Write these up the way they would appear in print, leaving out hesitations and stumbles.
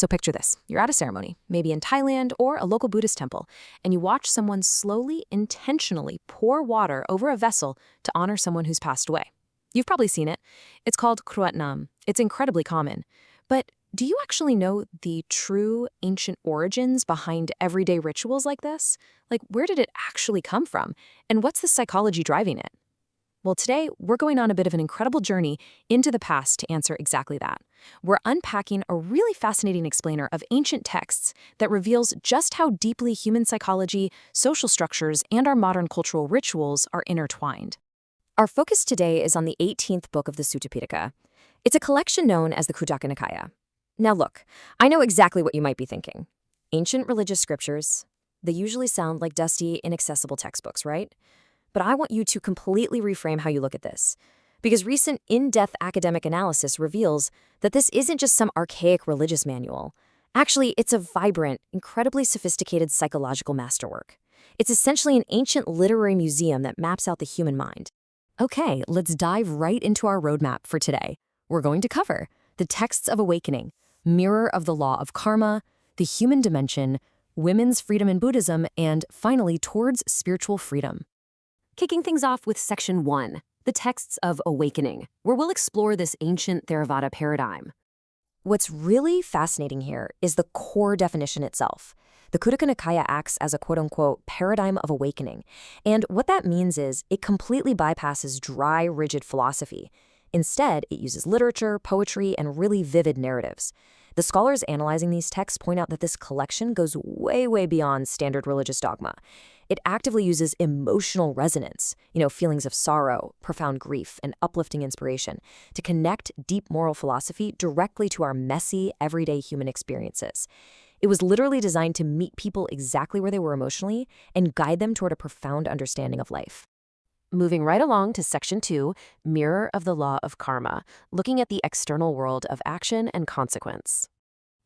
So picture this. You're at a ceremony, maybe in Thailand or a local Buddhist temple, and you watch someone slowly, intentionally pour water over a vessel to honor someone who's passed away. You've probably seen it. It's called Kruat Nam. It's incredibly common. But do you actually know the true ancient origins behind everyday rituals like this? Like, where did it actually come from? And what's the psychology driving it? Well, today, we're going on a bit of an incredible journey into the past to answer exactly that. We're unpacking a really fascinating explainer of ancient texts that reveals just how deeply human psychology, social structures, and our modern cultural rituals are intertwined. Our focus today is on the 18th book of the Suttanta Piṭaka. It's a collection known as the Khuddaka Nikāya. Now look, I know exactly what you might be thinking. Ancient religious scriptures, they usually sound like dusty, inaccessible textbooks, right? But I want you to completely reframe how you look at this. Because recent in-depth academic analysis reveals that this isn't just some archaic religious manual. Actually, it's a vibrant, incredibly sophisticated psychological masterwork. It's essentially an ancient literary museum that maps out the human mind. Okay, let's dive right into our roadmap for today. We're going to cover the texts of awakening, mirror of the law of karma, the human dimension, women's freedom in Buddhism, and finally, towards spiritual freedom. Kicking things off with Section 1, the texts of awakening, where we'll explore this ancient Theravada paradigm. What's really fascinating here is the core definition itself. The Khuddaka Nikāya acts as a quote-unquote paradigm of awakening, and what that means is it completely bypasses dry, rigid philosophy. Instead, it uses literature, poetry, and really vivid narratives. The scholars analyzing these texts point out that this collection goes way, way beyond standard religious dogma. It actively uses emotional resonance, feelings of sorrow, profound grief, and uplifting inspiration, to connect deep moral philosophy directly to our messy, everyday human experiences. It was literally designed to meet people exactly where they were emotionally and guide them toward a profound understanding of life. Moving right along to Section 2, Mirror of the Law of Karma, looking at the external world of action and consequence.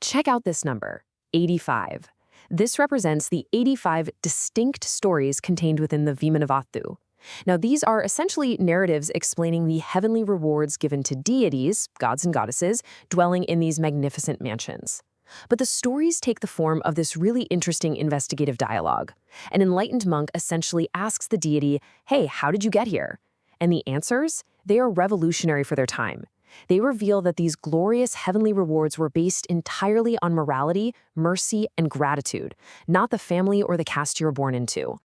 Check out this number, 85. This represents the 85 distinct stories contained within the Vimānavatthu. Now, these are essentially narratives explaining the heavenly rewards given to deities, gods and goddesses, dwelling in these magnificent mansions. But the stories take the form of this really interesting investigative dialogue. An enlightened monk essentially asks the deity, hey, how did you get here? And the answers? They are revolutionary for their time. They reveal that these glorious heavenly rewards were based entirely on morality, mercy, and gratitude, not the family or the caste you were born into.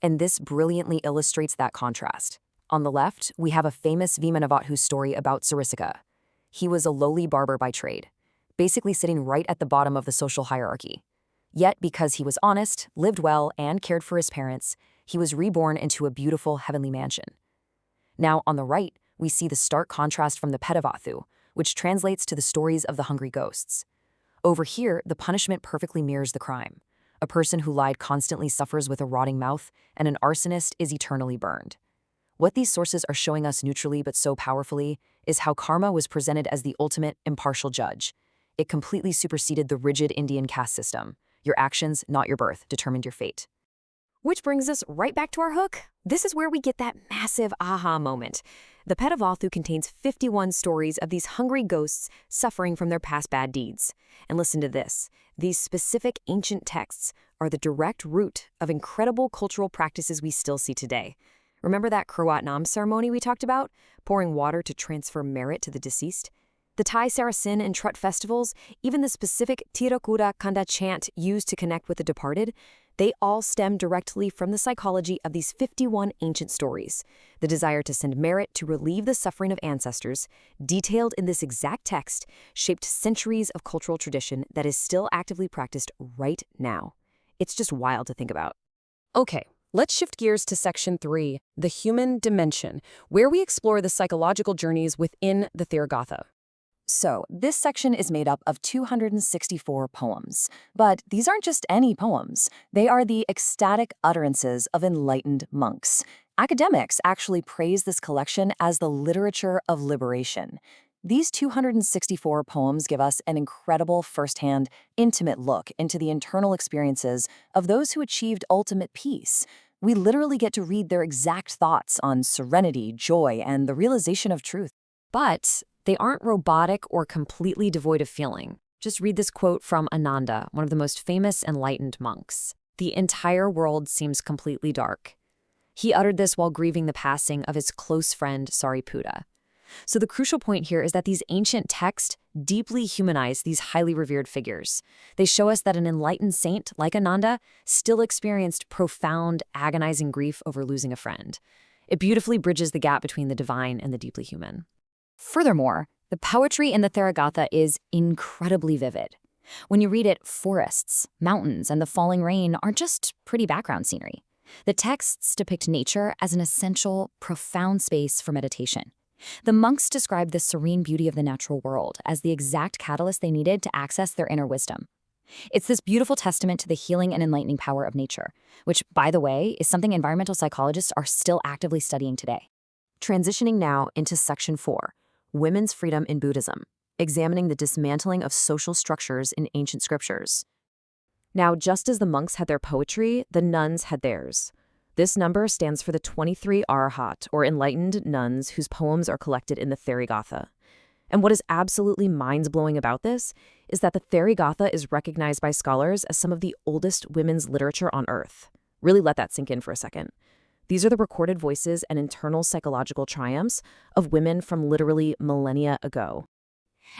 And this brilliantly illustrates that contrast. On the left, we have a famous Vimānavatthu story about Sarisaka. He was a lowly barber by trade, basically sitting right at the bottom of the social hierarchy. Yet, because he was honest, lived well, and cared for his parents, he was reborn into a beautiful heavenly mansion. Now, on the right, we see the stark contrast from the Petavatthu, which translates to the stories of the hungry ghosts. Over here, the punishment perfectly mirrors the crime. A person who lied constantly suffers with a rotting mouth, and an arsonist is eternally burned. What these sources are showing us neutrally but so powerfully is how karma was presented as the ultimate, impartial judge. It completely superseded the rigid Indian caste system. Your actions, not your birth, determined your fate. Which brings us right back to our hook. This is where we get that massive aha moment. The Petavatthu contains 51 stories of these hungry ghosts suffering from their past bad deeds. And listen to this. These specific ancient texts are the direct root of incredible cultural practices we still see today. Remember that Kruat Nam ceremony we talked about? Pouring water to transfer merit to the deceased? The Thai Saracen and Trut festivals, even the specific Tirakura Kanda chant used to connect with the departed, they all stem directly from the psychology of these 51 ancient stories. The desire to send merit to relieve the suffering of ancestors, detailed in this exact text, shaped centuries of cultural tradition that is still actively practiced right now. It's just wild to think about. Okay, let's shift gears to Section 3, the human dimension, where we explore the psychological journeys within the Theravada. So, this section is made up of 264 poems. But these aren't just any poems. They are the ecstatic utterances of enlightened monks. Academics actually praise this collection as the literature of liberation. These 264 poems give us an incredible firsthand, intimate look into the internal experiences of those who achieved ultimate peace. We literally get to read their exact thoughts on serenity, joy, and the realization of truth. But they aren't robotic or completely devoid of feeling. Just read this quote from Ananda, one of the most famous enlightened monks. "The entire world seems completely dark." He uttered this while grieving the passing of his close friend Sariputta. So the crucial point here is that these ancient texts deeply humanize these highly revered figures. They show us that an enlightened saint like Ananda still experienced profound, agonizing grief over losing a friend. It beautifully bridges the gap between the divine and the deeply human. Furthermore, the poetry in the Therigatha is incredibly vivid. When you read it, forests, mountains, and the falling rain aren't just pretty background scenery. The texts depict nature as an essential, profound space for meditation. The monks describe the serene beauty of the natural world as the exact catalyst they needed to access their inner wisdom. It's this beautiful testament to the healing and enlightening power of nature, which, by the way, is something environmental psychologists are still actively studying today. Transitioning now into Section 4, Women's Freedom in Buddhism, examining the dismantling of social structures in ancient scriptures. Now, just as the monks had their poetry, the nuns had theirs. This number stands for the 23 Arhat, or enlightened nuns, whose poems are collected in the Therigatha. And what is absolutely mind-blowing about this is that the Therigatha is recognized by scholars as some of the oldest women's literature on Earth. Really let that sink in for a second. These are the recorded voices and internal psychological triumphs of women from literally millennia ago.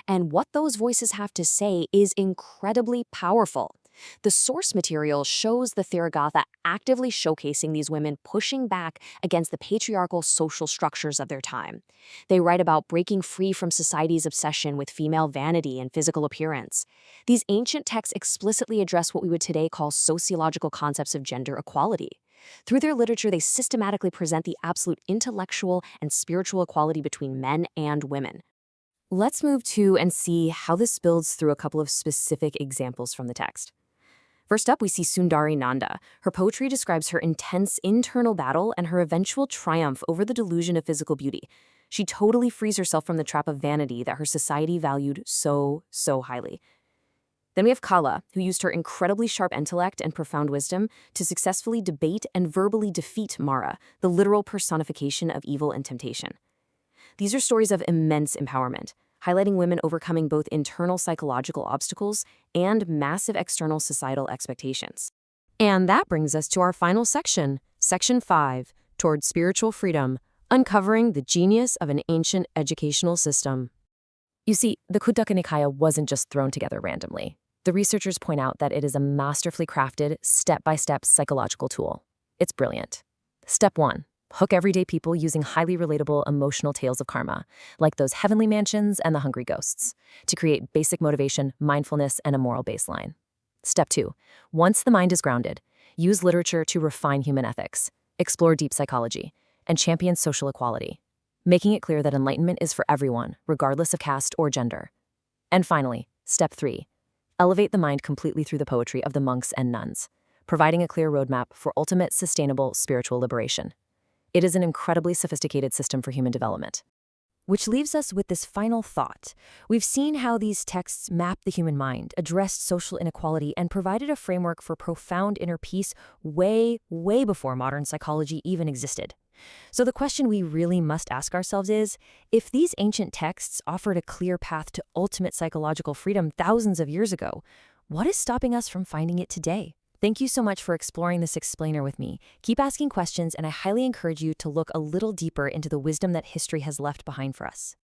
And what those voices have to say is incredibly powerful. The source material shows the Therigatha actively showcasing these women pushing back against the patriarchal social structures of their time. They write about breaking free from society's obsession with female vanity and physical appearance. These ancient texts explicitly address what we would today call sociological concepts of gender equality. Through their literature, they systematically present the absolute intellectual and spiritual equality between men and women. Let's move to and see how this builds through a couple of specific examples from the text. First up, we see Sundari Nanda. Her poetry describes her intense internal battle and her eventual triumph over the delusion of physical beauty. She totally frees herself from the trap of vanity that her society valued so highly. Then we have Kala, who used her incredibly sharp intellect and profound wisdom to successfully debate and verbally defeat Mara, the literal personification of evil and temptation. These are stories of immense empowerment, highlighting women overcoming both internal psychological obstacles and massive external societal expectations. And that brings us to our final section, Section 5, Toward Spiritual Freedom, Uncovering the Genius of an Ancient Educational System. You see, the Khuddaka Nikāya wasn't just thrown together randomly. The researchers point out that it is a masterfully crafted, step-by-step psychological tool. It's brilliant. Step 1. Hook everyday people using highly relatable emotional tales of karma, like those heavenly mansions and the hungry ghosts, to create basic motivation, mindfulness, and a moral baseline. Step 2. Once the mind is grounded, use literature to refine human ethics, explore deep psychology, and champion social equality, making it clear that enlightenment is for everyone, regardless of caste or gender. And finally, Step 3. Elevate the mind completely through the poetry of the monks and nuns, providing a clear roadmap for ultimate sustainable spiritual liberation. It is an incredibly sophisticated system for human development. Which leaves us with this final thought. We've seen how these texts map the human mind, addressed social inequality, and provided a framework for profound inner peace way before modern psychology even existed. So the question we really must ask ourselves is, if these ancient texts offered a clear path to ultimate psychological freedom thousands of years ago, what is stopping us from finding it today? Thank you so much for exploring this explainer with me. Keep asking questions, and I highly encourage you to look a little deeper into the wisdom that history has left behind for us.